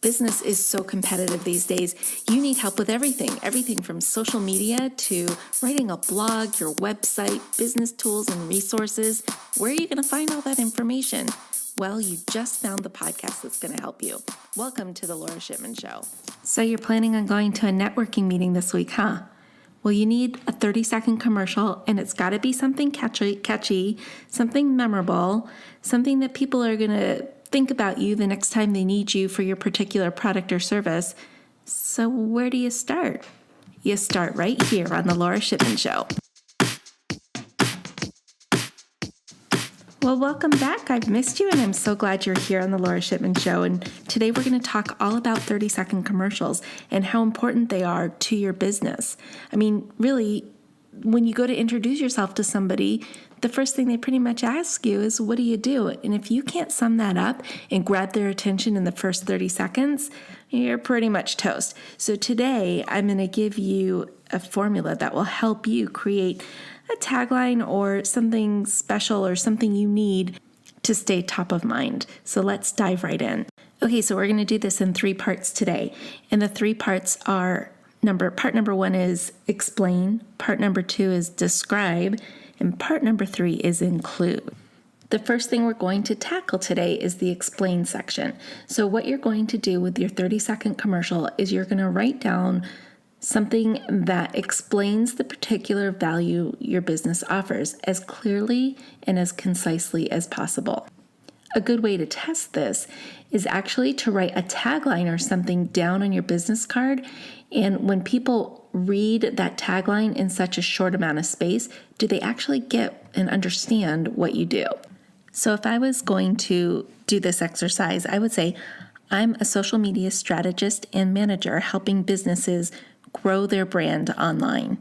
Business is so competitive these days. You need help with everything from social media to writing a blog, your website, business tools and resources. Where are you going to find all that information? Well, you just found the podcast that's going to help you. Welcome to the Laura Shipman Show. So you're planning on going to a networking meeting this week, huh? Well, you need a 30-second commercial, and it's got to be something catchy, something memorable, something that people are going to think about you the next time they need you for your particular product or service. So where do you start? You start right here on the Laura Shipman Show. Well, welcome back. I've missed you, and I'm so glad you're here on the Laura Shipman Show. And today we're going to talk all about 30-second commercials and how important they are to your business. I mean, really, when you go to introduce yourself to somebody, the first thing they pretty much ask you is, what do you do? And if you can't sum that up and grab their attention in the first 30 seconds, you're pretty much toast. So today, I'm going to give you a formula that will help you create a tagline or something special or something you need to stay top of mind. So let's dive right in. Okay, so we're going to do this in 3 parts today. And the 3 parts are part number 1 is explain, part number 2 is describe, and part number 3 is include. The first thing we're going to tackle today is the explain section. So what you're going to do with your 30-second commercial is you're going to write down something that explains the particular value your business offers as clearly and as concisely as possible. A good way to test this is actually to write a tagline or something down on your business card. And when people read that tagline in such a short amount of space, do they actually get and understand what you do? So if I was going to do this exercise, I would say, I'm a social media strategist and manager helping businesses grow their brand online.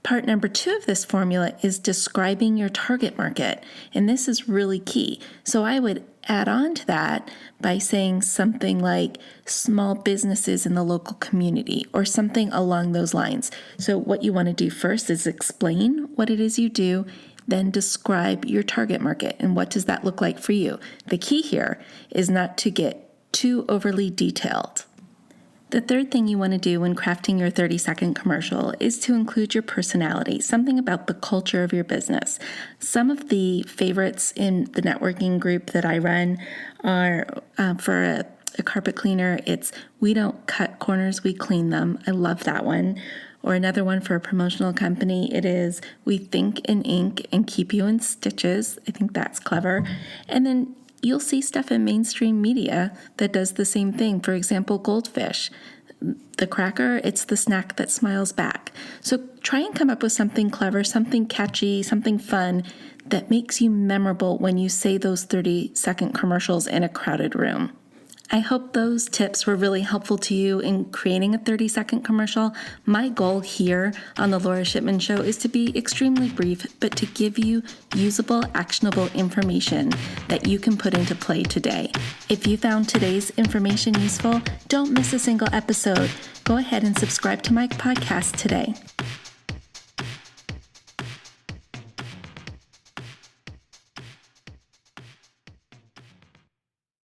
Part number 2 of this formula is describing your target market, and this is really key. So I would add on to that by saying something like small businesses in the local community or something along those lines. So what you want to do first is explain what it is you do, then describe your target market and what does that look like for you. The key here is not to get too overly detailed. The third thing you want to do when crafting your 30-second commercial is to include your personality, something about the culture of your business. Some of the favorites in the networking group that I run are for a carpet cleaner, it's we don't cut corners, we clean them. I love that one. Or another one for a promotional company, it is we think in ink and keep you in stitches. I think that's clever. And then you'll see stuff in mainstream media that does the same thing. For example, Goldfish. The cracker, it's the snack that smiles back. So try and come up with something clever, something catchy, something fun that makes you memorable when you say those 30-second commercials in a crowded room. I hope those tips were really helpful to you in creating a 30-second commercial. My goal here on the Laura Shipman Show is to be extremely brief, but to give you usable, actionable information that you can put into play today. If you found today's information useful, don't miss a single episode. Go ahead and subscribe to my podcast today.